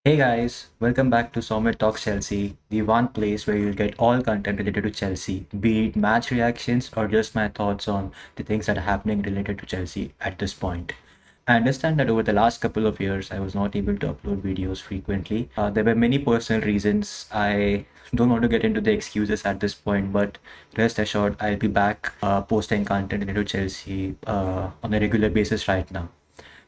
Hey guys, welcome back to Saumit Talks Chelsea, the one place where you'll get all content related to Chelsea, be it match reactions or just my thoughts on the things that are happening related to Chelsea at this point. I understand that over the last couple of years, I was not able to upload videos frequently. There were many personal reasons. I don't want to get into the excuses at this point, but rest assured, I'll be back posting content related to Chelsea on a regular basis right now.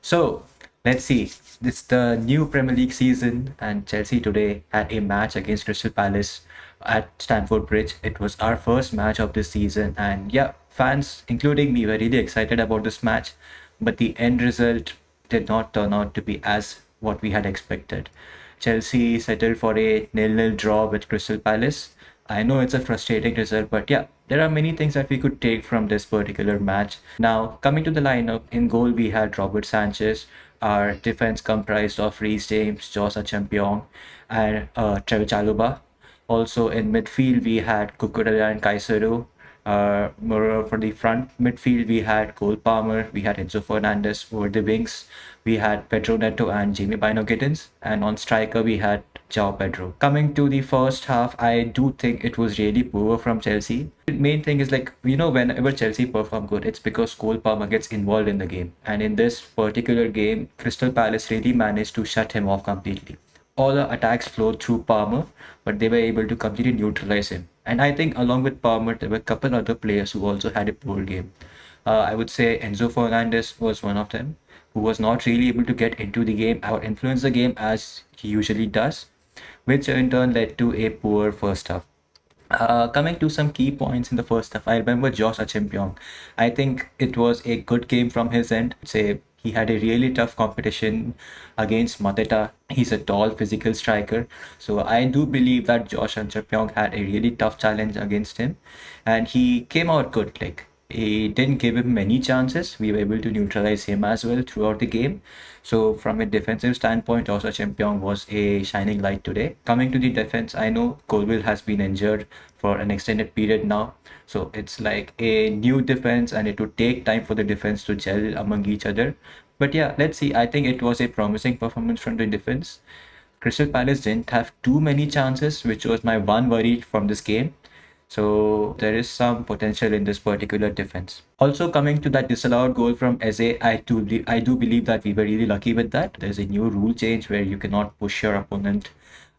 So let's see. It's the new Premier League season, and Chelsea today had a match against Crystal Palace at Stamford Bridge. It was our first match of this season, and yeah, fans, including me, were really excited about this match. But the end result did not turn out to be as what we had expected. Chelsea settled for a nil-nil draw with Crystal Palace. I know it's a frustrating result, but yeah, there are many things that we could take from this particular match. Now, coming to the lineup, in goal we had Robert Sanchez. Our defense comprised of Reece James, Josh Champion, and Trevor Chalobah. Also in midfield we had Cucurella and Caicedo. Moreover, for the front midfield, we had Cole Palmer, we had Enzo Fernandez. Over the wings, we had Pedro Neto and Jamie Bino Gittins. And on striker, we had João Pedro. Coming to the first half, I do think it was really poor from Chelsea. The main thing is like, whenever Chelsea perform good, it's because Cole Palmer gets involved in the game. And in this particular game, Crystal Palace really managed to shut him off completely. All the attacks flowed through Palmer, but they were able to completely neutralize him. And I think along with Palmer, there were a couple other players who also had a poor game. I would say Enzo Fernandez was one of them, who was not really able to get into the game or influence the game as he usually does, which in turn led to a poor first half. Coming to some key points in the first half, I remember Josh Achimpiong. I think it was a good game from his end. Say he had a really tough competition against Mateta. He's a tall physical striker. So I do believe that Josh Achimpiong had a really tough challenge against him. And he came out good. Like he didn't give him many chances. We were able to neutralize him as well throughout the game. So from a defensive standpoint, also Champion was a shining light today. Coming to the defense, I know Colville has been injured for an extended period now. So it's like a new defense and it would take time for the defense to gel among each other. But yeah, let's see. I think it was a promising performance from the defense. Crystal Palace didn't have too many chances, which was my one worry from this game. So there is some potential in this particular defense. Also coming to that disallowed goal from Eze, I do believe that we were really lucky with that. There's a new rule change where you cannot push your opponent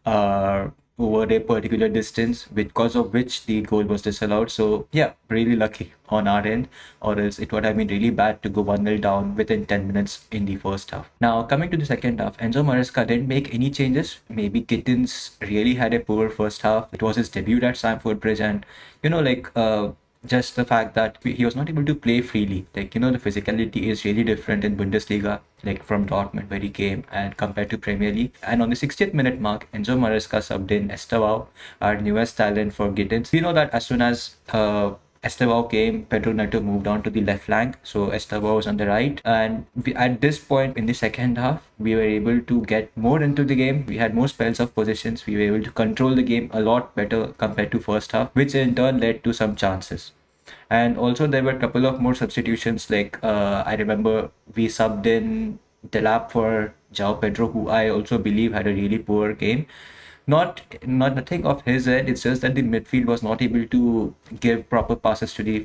uh, over a particular distance, because of which the goal was disallowed. So yeah, really lucky on our end, or else it would have been really bad to go 1-0 down within 10 minutes in the first half. Now coming to the second half, Enzo Maresca didn't make any changes. Maybe Gittins really had a poor first half. It was his debut at Stamford Bridge, and just the fact that he was not able to play freely. Like, the physicality is really different in Bundesliga, like from Dortmund where he came and compared to Premier League. And on the 60th minute mark, Enzo Maresca subbed in Estevao, our newest talent for Gittins. We know that as soon as Estevao came, Pedro Neto moved on to the left flank, so Estevao was on the right. And at this point in the second half, we were able to get more into the game. We had more spells of positions. We were able to control the game a lot better compared to first half, which in turn led to some chances. And also there were a couple of more substitutions. Like I remember we subbed in Delap for João Pedro, who I also believe had a really poor game. Not nothing of his end. It's just that the midfield was not able to give proper passes to the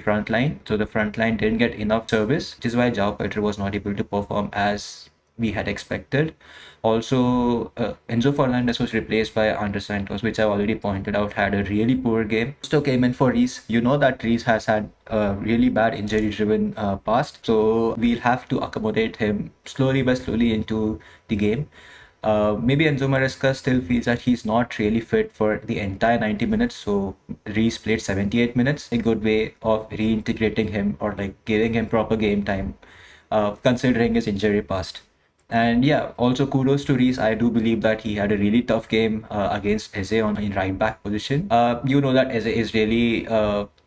front line. So the front line didn't get enough service, which is why João Pedro was not able to perform as we had expected. Also, Enzo Fernandez was replaced by Andre Santos, which I've already pointed out had a really poor game. Still came in for Reece. You know that Reece has had a really bad injury-driven past, so we'll have to accommodate him slowly by slowly into the game. Maybe Enzo Maresca still feels that he's not really fit for the entire 90 minutes, so Reece played 78 minutes. A good way of reintegrating him or like giving him proper game time, considering his injury past. And yeah, also kudos to Reece. I do believe that he had a really tough game against Eze on in right back position. You know that Eze is really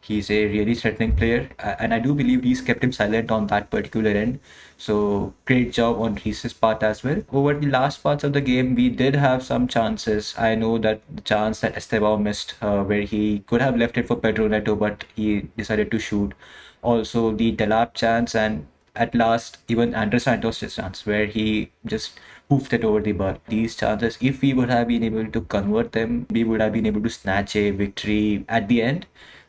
he's a really threatening player, and I do believe Reece kept him silent on that particular end. So great job on Reece's part as well. Over the last parts of the game, we did have some chances. I know that the chance that Estevao missed, where he could have left it for Pedro Neto, but he decided to shoot. Also the Delap chance, and at last even Andre Santos' chance where he just poofed it over the bar. These chances, if we would have been able to convert them, we would have been able to snatch a victory at the end.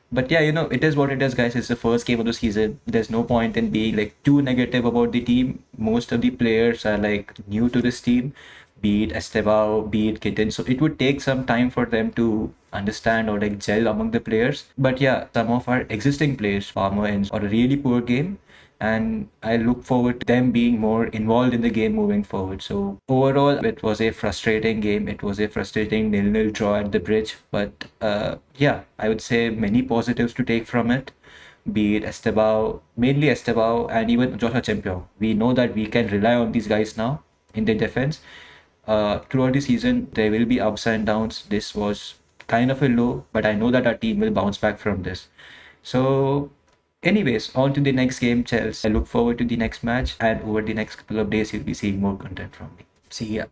But yeah, it is what it is, guys. It's the first game of the season. There's no point in being like too negative about the team. Most of the players are like new to this team, be it Estevao, be it Kitten. So it would take some time for them to understand or like gel among the players. But yeah, some of our existing players, Farmer and or a really poor game, and I look forward to them being more involved in the game moving forward. So overall, it was a frustrating game. It was a frustrating nil-nil draw at the bridge. But yeah, I would say many positives to take from it. Be it Estebao, mainly Estebao, and even Joshua Champion. We know that we can rely on these guys now in the defense. Throughout the season, there will be ups and downs. This was kind of a low, but I know that our team will bounce back from this. So, anyways, on to the next game, Chelsea. I look forward to the next match, and over the next couple of days, you'll be seeing more content from me. See ya.